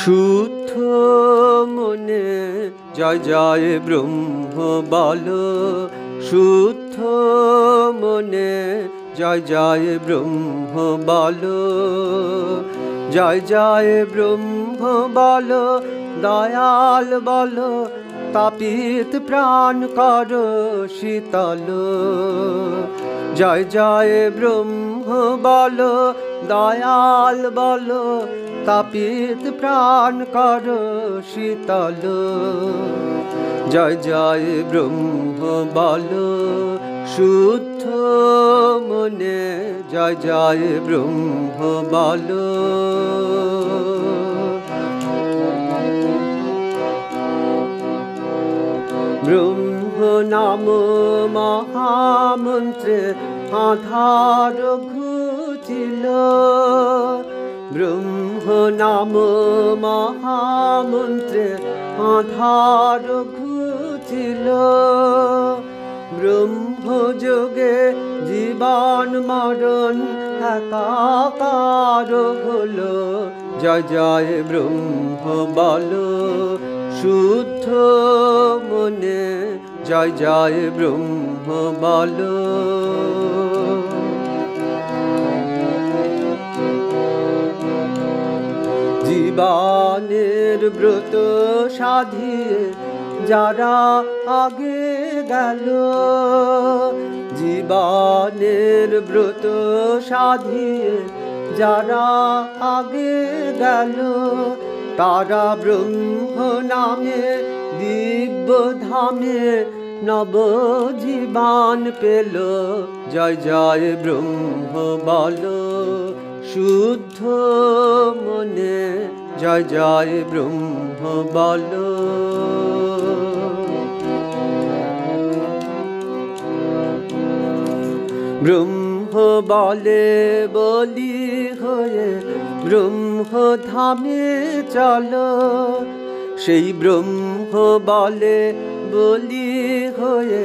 শুদ্ধ মনে জয় জয় ব্রহ্ম বলো, শুদ্ধ মনে জয় জয় ব্রহ্ম বলো, জয় জয় ব্রহ্ম বলো, দয়াল বলো, তাপিত প্রাণ কর শীতল। জয় জয় ব্রহ্ম বলো, দয়াল বলো, তাপিত প্রাণ কর শীতল। জয় জয় ব্রহ্ম বলো, শুদ্ধ মনে জয় জয় ব্রহ্ম বলো। ব্রহ্ম নাম মহামন্ত্রে আধার ঘুচিল, ব্রহ্ম নাম মহামন্ত্রে আধার ঘুচিল। ব্রহ্মযোগে জীবন মরণ একাকার হলো। জয় জয় ব্রহ্ম বলো, শুদ্ধ মনে জয় জয় ব্রহ্ম বলো। জীবনের ব্রত সাধিয়ে যারা আগে গেল, জীবনের ব্রত সাধিয়ে যারা আগে গেল, তারা ব্রহ্ম নামে দিব্য ধামে নবজীবন পেল। জয় জয় ব্রহ্ম বলো, শুদ্ধ মনে জয় জয় ব্রহ্ম বলো। ব্রহ্ম বলে বলি হয়ে ব্রহ্ম ধামে চলো, সেই ব্রহ্ম বলে বলি হয়ে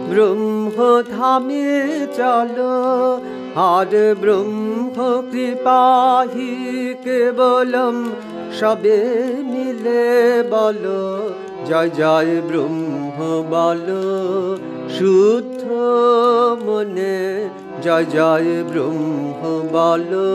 ব্রহ্ম ধামে চলো। আর ব্রহ্ম কৃপাহি কেবলম সবে মিলে বলো, জয় জয় ব্রহ্ম বলো, শুদ্ধ মনে জয় জয় ব্রহ্ম বলো।